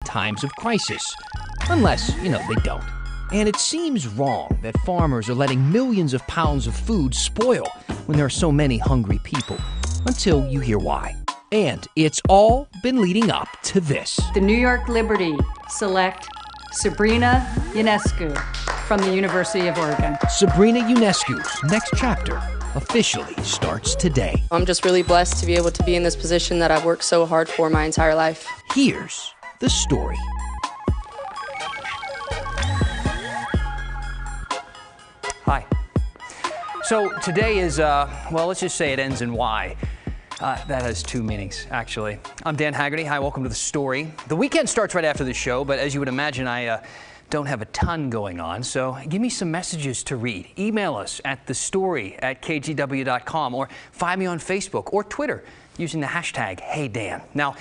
times of crisis. Unless, they don't. And it seems wrong that farmers are letting millions of pounds of food spoil when there are so many hungry people. Until you hear why. And it's all been leading up to this. The New York Liberty select Sabrina Ionescu from the University of Oregon. Sabrina Ionescu's next chapter officially starts today. I'm just really blessed to be able to be in this position that I've worked so hard for my entire life. Here's the story. Hi. So today is, let's just say it ends in Y. That has two meanings, actually. I'm Dan Haggerty. Hi, welcome to The Story. The weekend starts right after the show, but as you would imagine, I don't have a ton going on, so give me some messages to read. Email us at thestory@kgw.com or find me on Facebook or Twitter using the hashtag HeyDan. Now,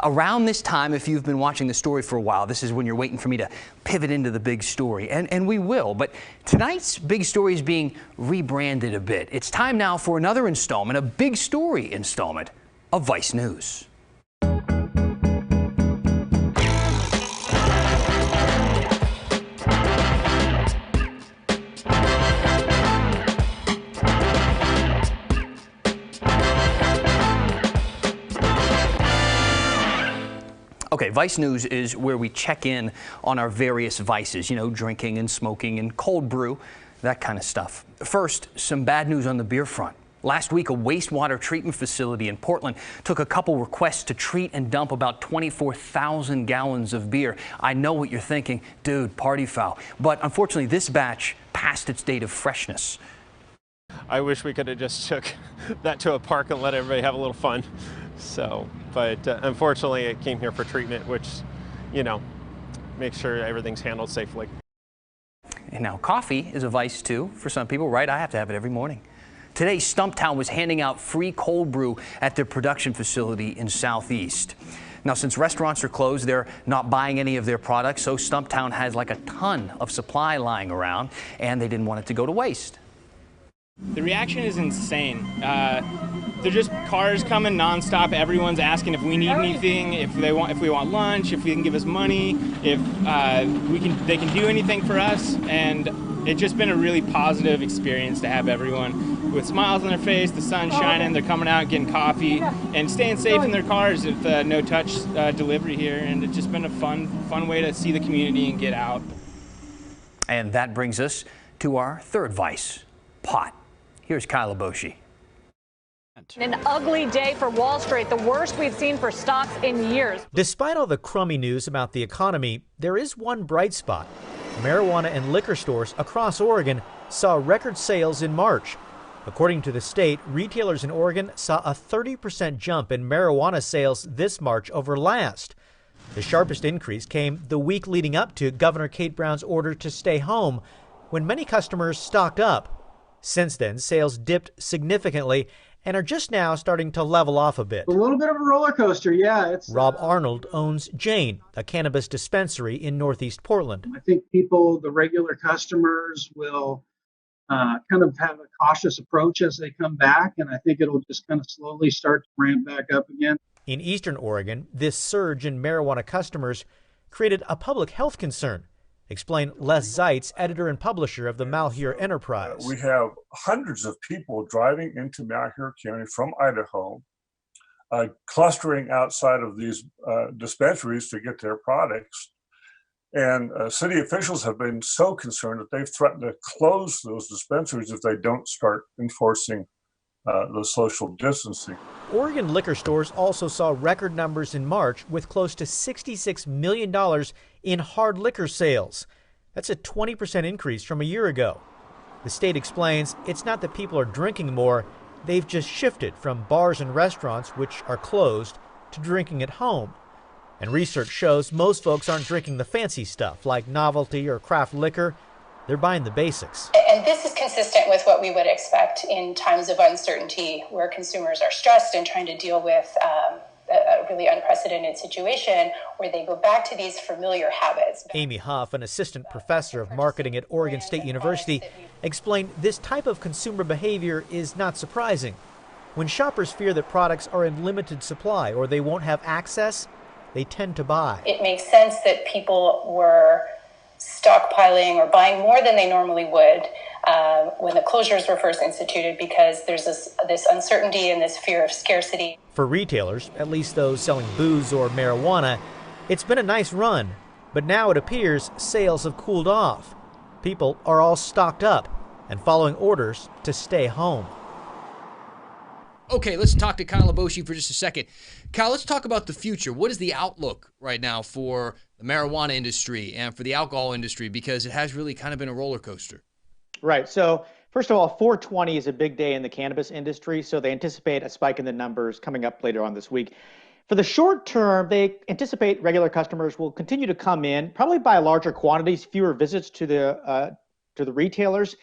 around this time, if you've been watching The Story for a while, this is when you're waiting for me to pivot into the big story, and we will. But tonight's big story is being rebranded a bit. It's time now for another installment, a big story installment of Vice News. Okay, Vice News is where we check in on our various vices, drinking and smoking and cold brew, that kind of stuff. First, some bad news on the beer front. Last week, a wastewater treatment facility in Portland took a couple requests to treat and dump about 24,000 gallons of beer. I know what you're thinking, dude, party foul. But unfortunately, this batch passed its date of freshness. I wish we could have just took that to a park and let everybody have a little fun. But unfortunately it came here for treatment, which, makes sure everything's handled safely. And now coffee is a vice too for some people, right? I have to have it every morning. Today, Stumptown was handing out free cold brew at their production facility in Southeast. Now, since restaurants are closed, they're not buying any of their products, so Stumptown has like a ton of supply lying around, and they didn't want it to go to waste. The reaction is insane. They're just cars coming nonstop. Everyone's asking if we need anything, if we want lunch, if we can give us money, if they can do anything for us. And it's just been a really positive experience to have everyone with smiles on their face, the sun shining, they're coming out getting coffee and staying safe in their cars with no touch delivery here. And it's just been a fun way to see the community and get out. And that brings us to our third vice, pot. Here's Kyla Boshi. An ugly day for Wall Street, the worst we've seen for stocks in years. Despite all the crummy news about the economy, there is one bright spot. Marijuana and liquor stores across Oregon saw record sales in March. According to the state, retailers in Oregon saw a 30% jump in marijuana sales this March over last. The sharpest increase came the week leading up to Governor Kate Brown's order to stay home, when many customers stocked up. Since then, sales dipped significantly and are just now starting to level off a bit. A little bit of a roller coaster, yeah. Rob Arnold owns Jane, a cannabis dispensary in Northeast Portland. I think people, the regular customers, will kind of have a cautious approach as they come back, and I think it'll just kind of slowly start to ramp back up again. In Eastern Oregon, this surge in marijuana customers created a public health concern. Explain Les Zeitz, editor and publisher of the Malheur Enterprise. We have hundreds of people driving into Malheur County from Idaho, clustering outside of these dispensaries to get their products. And city officials have been so concerned that they've threatened to close those dispensaries if they don't start enforcing the social distancing. Oregon liquor stores also saw record numbers in March with close to $66 million in hard liquor sales. That's a 20% increase from a year ago. The state explains it's not that people are drinking more, they've just shifted from bars and restaurants, which are closed, to drinking at home. And research shows most folks aren't drinking the fancy stuff like novelty or craft liquor. They're buying the basics. And this is consistent with what we would expect in times of uncertainty where consumers are stressed and trying to deal with a really unprecedented situation where they go back to these familiar habits. Amy Huff, an assistant professor of marketing at Oregon State University, explained this type of consumer behavior is not surprising. When shoppers fear that products are in limited supply or they won't have access, they tend to buy. It makes sense that people were stockpiling or buying more than they normally would when the closures were first instituted, because there's this uncertainty and this fear of scarcity. For retailers, at least those selling booze or marijuana, it's been a nice run, but now it appears sales have cooled off. People are all stocked up and following orders to stay home. Okay, let's talk to Kyle Aboshi for just a second. Kyle, let's talk about the future. What is the outlook right now for the marijuana industry and for the alcohol industry? Because it has really kind of been a roller coaster. Right. So first of all, 420 is a big day in the cannabis industry, so they anticipate a spike in the numbers coming up later on this week. For the short term, they anticipate regular customers will continue to come in, probably by larger quantities, fewer visits to the retailers.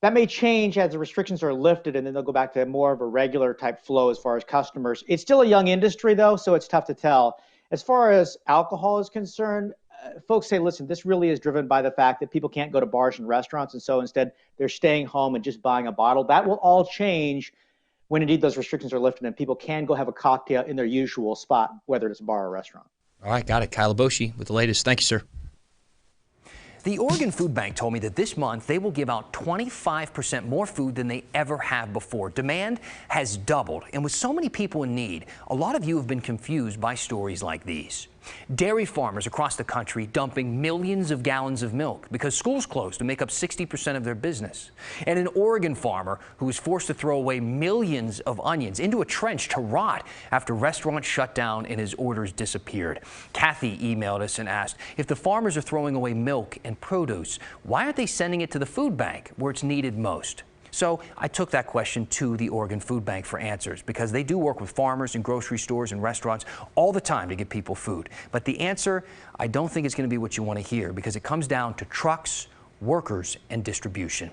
That may change as the restrictions are lifted, and then they'll go back to more of a regular type flow as far as customers. It's still a young industry, though, so it's tough to tell. As far as alcohol is concerned, folks say, listen, this really is driven by the fact that people can't go to bars and restaurants, and so instead they're staying home and just buying a bottle. That will all change when indeed those restrictions are lifted and people can go have a cocktail in their usual spot, whether it's a bar or a restaurant. All right, got it. Kyle Aboshi with the latest. Thank you, sir. The Oregon Food Bank told me that this month they will give out 25% more food than they ever have before. Demand has doubled, and with so many people in need, a lot of you have been confused by stories like these. Dairy farmers across the country dumping millions of gallons of milk because schools closed to make up 60% of their business. And an Oregon farmer who was forced to throw away millions of onions into a trench to rot after restaurants shut down and his orders disappeared. Kathy emailed us and asked, if the farmers are throwing away milk and produce, why aren't they sending it to the food bank where it's needed most? So I took that question to the Oregon Food Bank for answers, because they do work with farmers and grocery stores and restaurants all the time to get people food. But the answer, I don't think it's going to be what you want to hear, because it comes down to trucks, workers, and distribution.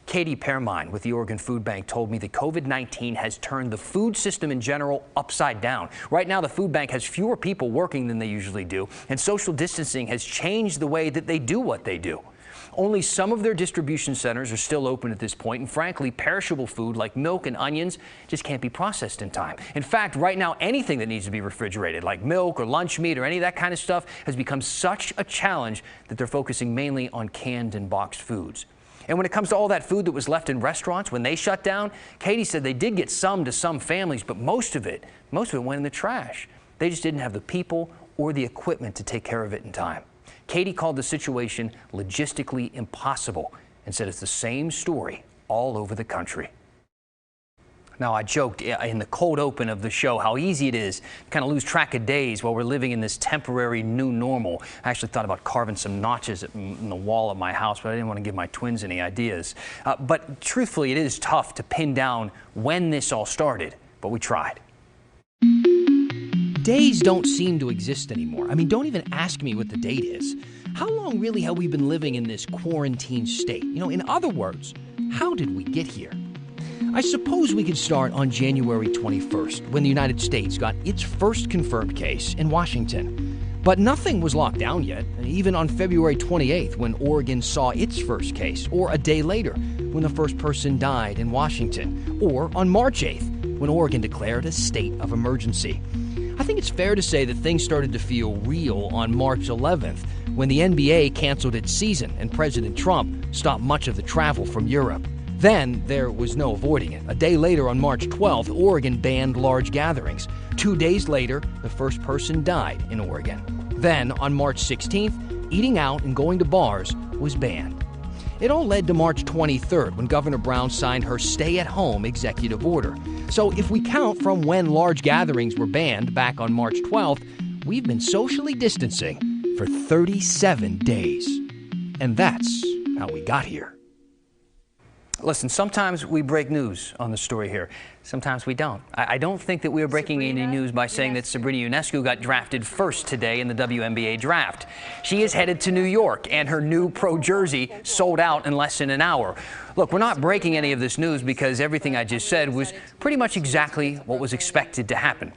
Katie Permine with the Oregon Food Bank told me that COVID-19 has turned the food system in general upside down. Right now, the food bank has fewer people working than they usually do, and social distancing has changed the way that they do what they do. Only some of their distribution centers are still open at this point, and frankly, perishable food like milk and onions just can't be processed in time. In fact, right now, anything that needs to be refrigerated, like milk or lunch meat or any of that kind of stuff, has become such a challenge that they're focusing mainly on canned and boxed foods. And when it comes to all that food that was left in restaurants when they shut down, Katie said they did get some to some families, but most of it went in the trash. They just didn't have the people or the equipment to take care of it in time. Katie called the situation logistically impossible and said it's the same story all over the country. Now, I joked in the cold open of the show how easy it is to kind of lose track of days while we're living in this temporary new normal. I actually thought about carving some notches in the wall of my house, but I didn't want to give my twins any ideas. But truthfully, it is tough to pin down when this all started, but we tried. Days don't seem to exist anymore. I mean, don't even ask me what the date is. How long really have we been living in this quarantine state? You know, in other words, how did we get here? I suppose we could start on January 21st, when the United States got its first confirmed case in Washington. But nothing was locked down yet, even on February 28th, when Oregon saw its first case, or a day later, when the first person died in Washington, or on March 8th, when Oregon declared a state of emergency. I think it's fair to say that things started to feel real on March 11th, when the NBA canceled its season and President Trump stopped much of the travel from Europe. Then there was no avoiding it. A day later, on March 12th, Oregon banned large gatherings. 2 days later, the first person died in Oregon. Then, on March 16th, eating out and going to bars was banned. It all led to March 23rd, when Governor Brown signed her stay-at-home executive order. So if we count from when large gatherings were banned back on March 12th, we've been socially distancing for 37 days. And that's how we got here. Listen, sometimes we break news on the story here. Sometimes we don't. I don't think that we are breaking any news by saying that Sabrina Ionescu got drafted first today in the WNBA draft. She is headed to New York, and her new pro jersey sold out in less than an hour. Look, we're not breaking any of this news because everything I just said was pretty much exactly what was expected to happen.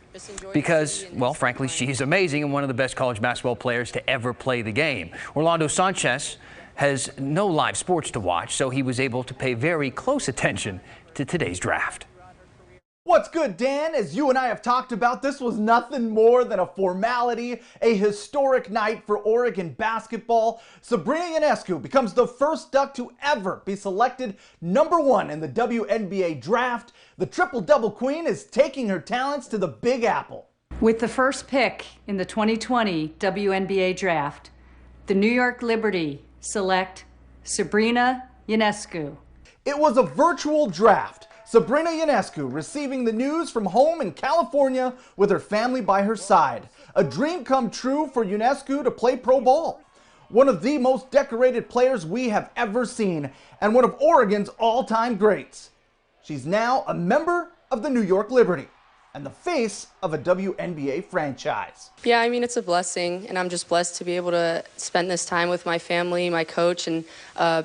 Because, well, frankly, she's amazing and one of the best college basketball players to ever play the game. Orlando Sanchez has no live sports to watch, so he was able to pay very close attention to today's draft. What's good, Dan? As you and I have talked about, this was nothing more than a formality, a historic night for Oregon basketball. Sabrina Ionescu becomes the first Duck to ever be selected #1 in the WNBA draft. The triple-double queen is taking her talents to the Big Apple. With the first pick in the 2020 WNBA draft, the New York Liberty select Sabrina Ionescu. It was a virtual draft. Sabrina Ionescu receiving the news from home in California with her family by her side. A dream come true for Ionescu to play pro ball. One of the most decorated players we have ever seen, and one of Oregon's all-time greats. She's now a member of the New York Liberty and the face of a WNBA franchise. Yeah, I mean, it's a blessing, and I'm just blessed to be able to spend this time with my family, my coach, and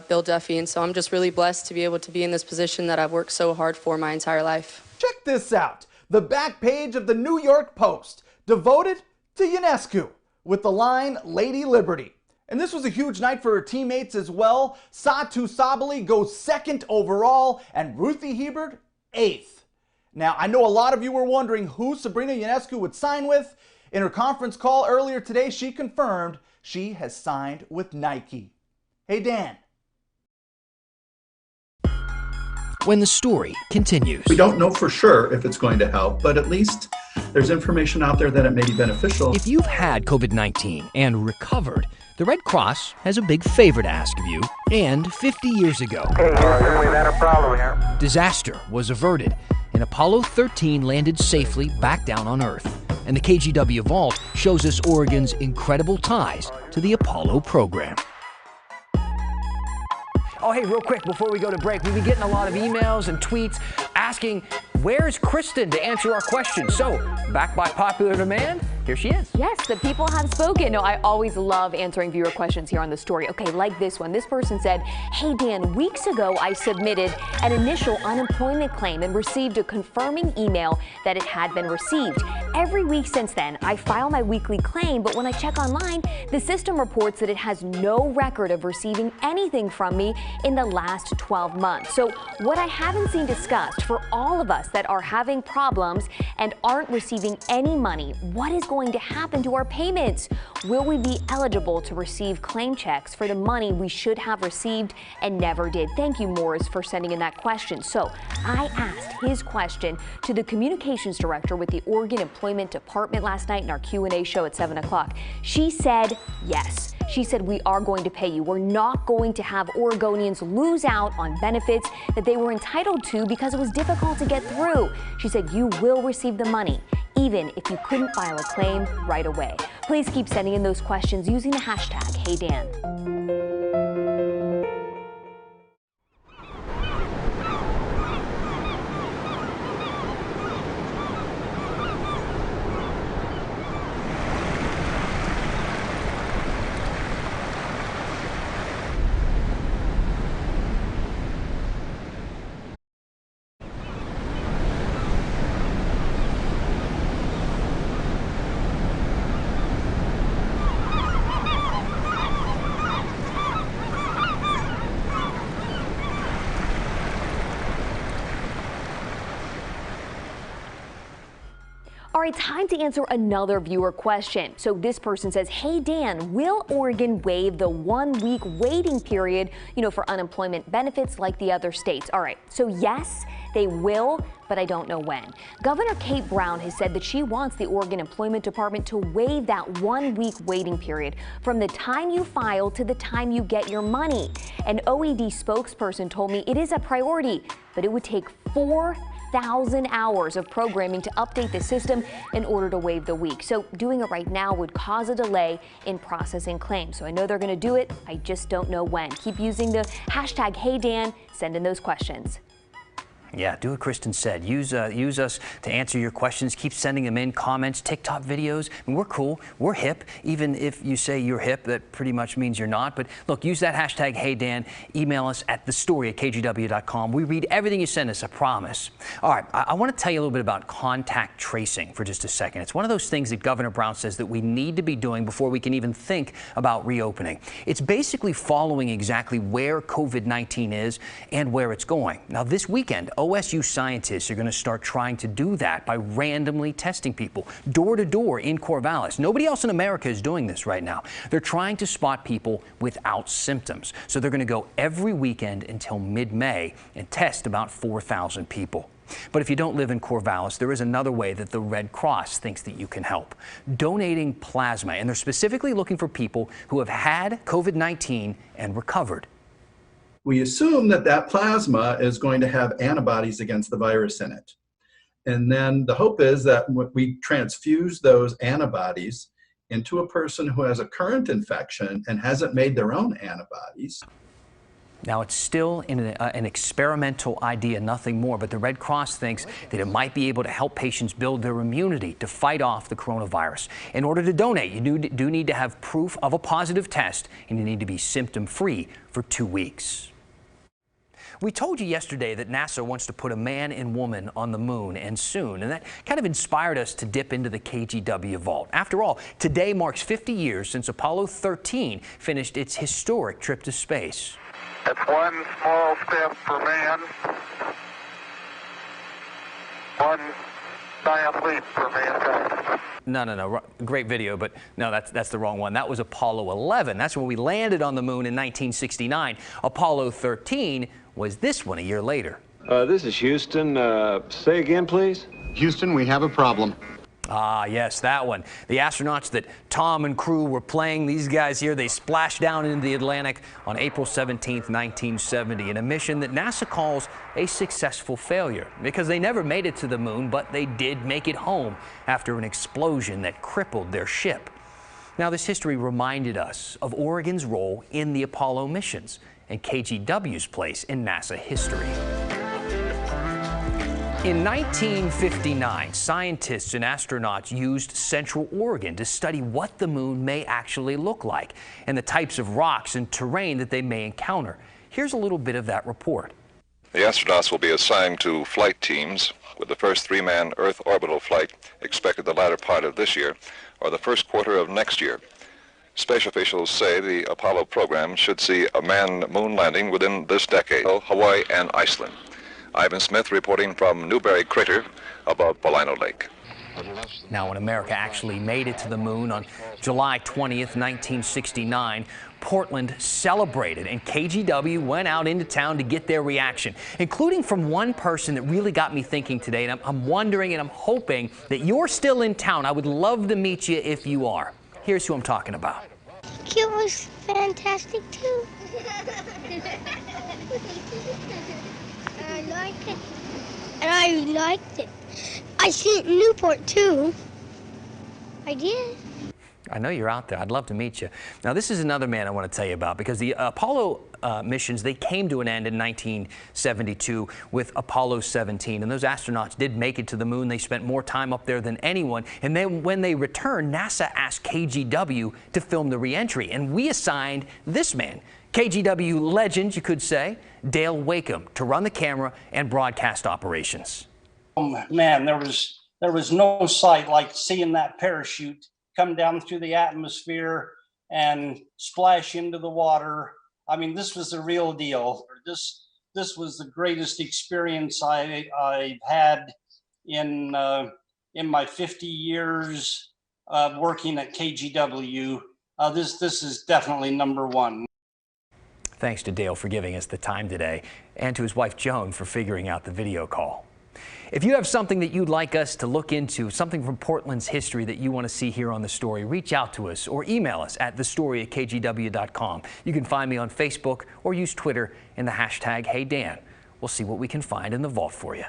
Bill Duffy. And so I'm just really blessed to be able to be in this position that I've worked so hard for my entire life. Check this out. The back page of the New York Post, devoted to Ionescu, with the line, Lady Liberty. And this was a huge night for her teammates as well. Satu Sabali goes 2nd overall, and Ruthie Hebert 8th. Now, I know a lot of you were wondering who Sabrina Ionescu would sign with. In her conference call earlier today, she confirmed she has signed with Nike. Hey, Dan. When the story continues. We don't know for sure if it's going to help, but at least there's information out there that it may be beneficial. If you've had COVID-19 and recovered, the Red Cross has a big favor to ask of you. And 50 years ago, we've had a problem here. Disaster was averted, and Apollo 13 landed safely back down on Earth. And the KGW Vault shows us Oregon's incredible ties to the Apollo program. Oh, hey, real quick, before we go to break, we've been getting a lot of emails and tweets asking, where's Kristen to answer our questions? So, back by popular demand, here she is. Yes, the people have spoken. No, I always love answering viewer questions here on The Story. Okay, like this one. This person said, hey, Dan, weeks ago I submitted an initial unemployment claim and received a confirming email that it had been received. Every week since then, I file my weekly claim, but when I check online, the system reports that it has no record of receiving anything from me in the last 12 months. So what I haven't seen discussed for all of us that are having problems and aren't receiving any money, what is going to happen to our payments? Will we be eligible to receive claim checks for the money we should have received and never did? Thank you, Morris, for sending in that question. So I asked his question to the communications director with the Oregon Employment Department last night in our Q&A show at 7 o'clock. She said yes. She said, we are going to pay you. We're not going to have Oregonians lose out on benefits that they were entitled to because it was difficult to get through. She said, you will receive the money, even if you couldn't file a claim right away. Please keep sending in those questions using the hashtag HeyDan. All right, time to answer another viewer question. So this person says, hey, Dan, will Oregon waive the 1-week waiting period, for unemployment benefits like the other states? All right, so yes, they will, but I don't know when. Governor Kate Brown has said that she wants the Oregon Employment Department to waive that 1-week waiting period from the time you file to the time you get your money. An OED spokesperson told me it is a priority, but it would take 4,000 hours of programming to update the system in order to waive the week. So doing it right now would cause a delay in processing claims. So I know they're going to do it. I just don't know when. Keep using the hashtag HeyDan. Send in those questions. Yeah, do what Kristen said. Use us to answer your questions. Keep sending them in, comments, TikTok videos. I mean, we're cool. We're hip. Even if you say you're hip, that pretty much means you're not. But look, use that hashtag HeyDan. Email us at thestory@kgw.com. We read everything you send us, I promise. All right, I want to tell you a little bit about contact tracing for just a second. It's one of those things that Governor Brown says that we need to be doing before we can even think about reopening. It's basically following exactly where COVID-19 is and where it's going. Now, this weekend, OSU scientists are going to start trying to do that by randomly testing people door to door in Corvallis. Nobody else in America is doing this right now. They're trying to spot people without symptoms. So they're going to go every weekend until mid-May and test about 4,000 people. But if you don't live in Corvallis, there is another way that the Red Cross thinks that you can help. Donating plasma, and they're specifically looking for people who have had COVID-19 and recovered. We assume that that plasma is going to have antibodies against the virus in it. And then the hope is that we transfuse those antibodies into a person who has a current infection and hasn't made their own antibodies. Now, it's still an experimental idea, nothing more, but the Red Cross thinks that it might be able to help patients build their immunity to fight off the coronavirus. In order to donate, you do need to have proof of a positive test, and you need to be symptom-free for 2 weeks. We told you yesterday that NASA wants to put a man and woman on the moon, and soon, and that kind of inspired us to dip into the KGW Vault. After all, today marks 50 years since Apollo 13 finished its historic trip to space. It's one small step for man, one giant leap for mankind. No. Great video, but no, that's the wrong one. That was Apollo 11. That's when we landed on the moon in 1969. Apollo 13 was this one a year later. This is Houston. Say again, please. Houston, we have a problem. Ah, yes, that one. The astronauts that Tom and crew were playing, these guys here, they splashed down into the Atlantic on April 17th, 1970, in a mission that NASA calls a successful failure because they never made it to the moon, but they did make it home after an explosion that crippled their ship. Now, this history reminded us of Oregon's role in the Apollo missions and KGW's place in NASA history. In 1959, scientists and astronauts used Central Oregon to study what the moon may actually look like and the types of rocks and terrain that they may encounter. Here's a little bit of that report. The astronauts will be assigned to flight teams, with the first three-man Earth orbital flight expected the latter part of this year or the first quarter of next year. Space officials say the Apollo program should see a manned moon landing within this decade, Hawaii and Iceland. Ivan Smith reporting from Newberry Crater above Pollen Lake. Now, when America actually made it to the moon on July 20th, 1969, Portland celebrated, and KGW went out into town to get their reaction, including from one person that really got me thinking today. And I'm wondering and I'm hoping that you're still in town. I would love to meet you if you are. Here's who I'm talking about. It was fantastic, too. I liked it. And I liked it. I seen it in Newport, too. I did. I know you're out there. I'd love to meet you. Now, this is another man I want to tell you about because the Apollo missions, they came to an end in 1972 with Apollo 17. And those astronauts did make it to the moon. They spent more time up there than anyone. And then when they returned, NASA asked KGW to film the re-entry. And we assigned this man, KGW legend, you could say, Dale Wakeham, to run the camera and broadcast operations. Oh, man, there was no sight like seeing that parachute come down through the atmosphere and splash into the water. I mean, this was the real deal. This was the greatest experience I've had in my 50 years working at KGW. This is definitely number one. Thanks to Dale for giving us the time today, and to his wife Joan for figuring out the video call. If you have something that you'd like us to look into, something from Portland's history that you want to see here on The Story, reach out to us or email us at thestory@kgw.com. You can find me on Facebook or use Twitter in the hashtag HeyDan. We'll see what we can find in the vault for you.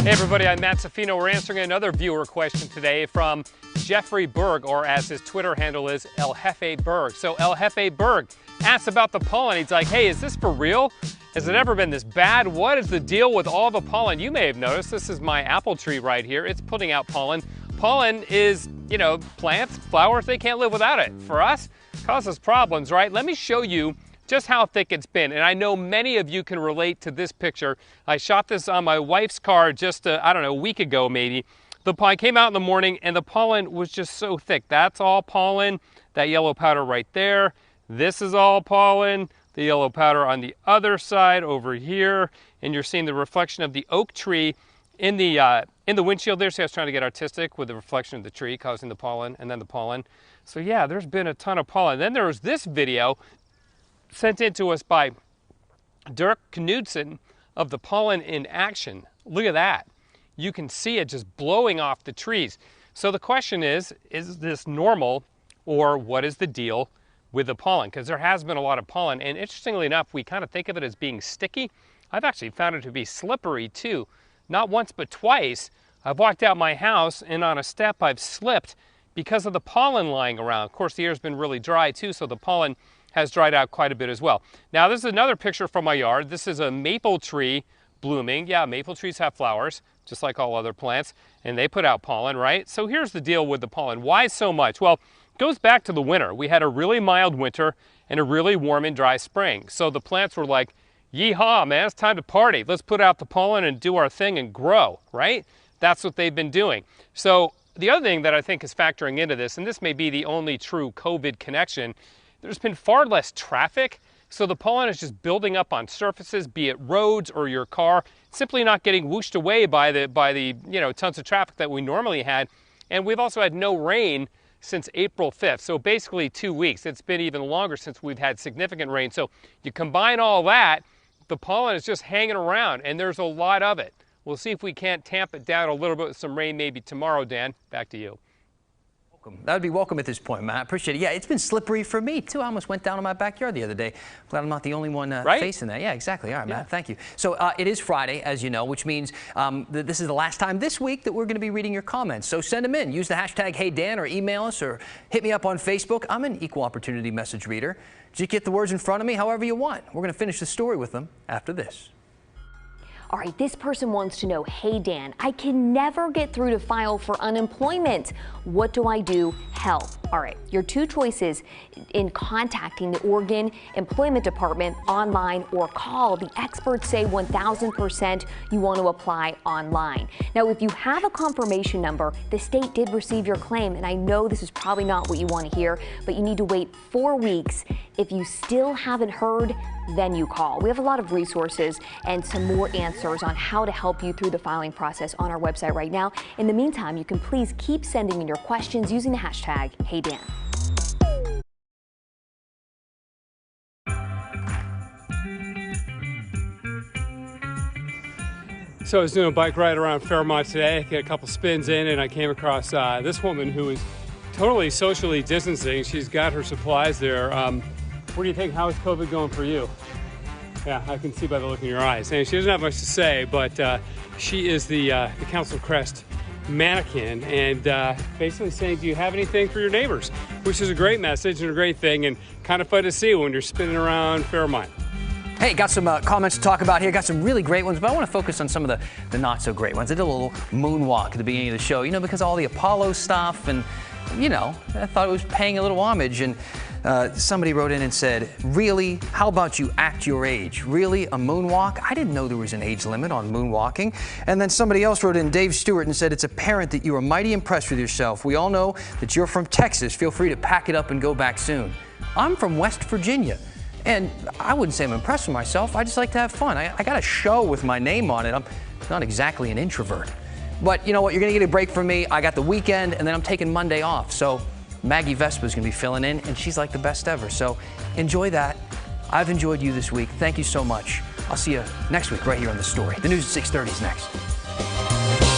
Hey everybody, I'm Matt Safino. We're answering another viewer question today from Jeffrey Berg, or as his Twitter handle is, El Jefe Berg. So El Jefe Berg asks about the pollen. He's like, hey, is this for real? Has it ever been this bad? What is the deal with all the pollen? You may have noticed this is my apple tree right here. It's putting out pollen. Pollen is, you know, plants, flowers, they can't live without it. For us, it causes problems, right? Let me show you just how thick it's been. And I know many of you can relate to this picture. I shot this on my wife's car just, I don't know, a week ago maybe. I came out in the morning and the pollen was just so thick. That's all pollen, that yellow powder right there. This is all pollen. the yellow powder on the other side over here, and you're seeing the reflection of the oak tree in the windshield there. So I was trying to get artistic with the reflection of the tree causing the pollen, and then the pollen. So yeah, there's been a ton of pollen. Then there was this video sent in to us by Dirk Knudsen of the pollen in action. Look at that. You can see it just blowing off the trees. So the question is this normal, or what is the deal with the pollen? Because there has been a lot of pollen, and interestingly enough, we kind of think of it as being sticky. I've actually found it to be slippery too. Not once, but twice. I've walked out my house, and on a step I've slipped because of the pollen lying around. Of course, the air's been really dry too, so the pollen has dried out quite a bit as well. Now, this is another picture from my yard. This is a maple tree blooming. Yeah, maple trees have flowers, just like all other plants, and they put out pollen, right? So here's the deal with the pollen. Why so much? Well, it goes back to the winter. We had a really mild winter and a really warm and dry spring. So the plants were like, yeehaw, man, it's time to party. Let's put out the pollen and do our thing and grow, right? That's what they've been doing. So the other thing that I think is factoring into this, and this may be the only true COVID connection, there's been far less traffic. So the pollen is just building up on surfaces, be it roads or your car, simply not getting whooshed away by the tons of traffic that we normally had. And we've also had no rain since April 5th. So basically 2 weeks. It's been even longer since we've had significant rain. So you combine all that, the pollen is just hanging around, and there's a lot of it. We'll see if we can't tamp it down a little bit with some rain maybe tomorrow. Dan, back to you. That would be welcome at this point, Matt. I appreciate it. Yeah, it's been slippery for me, too. I almost went down in my backyard the other day. Glad I'm not the only one facing that. Yeah, exactly. All right, Matt, thank you. So it is Friday, as you know, which means that this is the last time this week that we're going to be reading your comments. So send them in. Use the hashtag HeyDan or email us or hit me up on Facebook. I'm an equal opportunity message reader. Just get the words in front of me however you want. We're going to finish the story with them after this. All right, this person wants to know, hey Dan, I can never get through to file for unemployment. What do I do? Help. All right, your two choices in contacting the Oregon Employment Department, online or call. The experts say 1000% you want to apply online. Now, if you have a confirmation number, the state did receive your claim, and I know this is probably not what you want to hear, but you need to wait 4 weeks. If you still haven't heard, then you call. We have a lot of resources and some more answers on how to help you through the filing process on our website right now. In the meantime, you can please keep sending in your questions using the hashtag HeyDan. So I was doing a bike ride around Fairmont today, get a couple spins in, and I came across this woman who is totally socially distancing. She's got her supplies there. What do you think? How is COVID going for you? Yeah, I can see by the look in your eyes. And she doesn't have much to say, but she is the Council Crest mannequin, and basically saying, do you have anything for your neighbors? Which is a great message and a great thing, and kind of fun to see when you're spinning around Fairmont. Hey, got some comments to talk about here. Got some really great ones, but I want to focus on some of the not so great ones. I did a little moonwalk at the beginning of the show, because of all the Apollo stuff, and I thought it was paying a little homage. And somebody wrote in and said, really? How about you act your age? Really? A moonwalk? I didn't know there was an age limit on moonwalking. And then somebody else wrote in, Dave Stewart, and said, it's apparent that you are mighty impressed with yourself. We all know that you're from Texas. Feel free to pack it up and go back soon. I'm from West Virginia. And I wouldn't say I'm impressed with myself. I just like to have fun. I got a show with my name on it. I'm not exactly an introvert. But you know what? You're going to get a break from me. I got the weekend, and then I'm taking Monday off. So Maggie Vespa's going to be filling in, and she's like the best ever. So enjoy that. I've enjoyed you this week. Thank you so much. I'll see you next week right here on The Story. The news at 6:30 is next.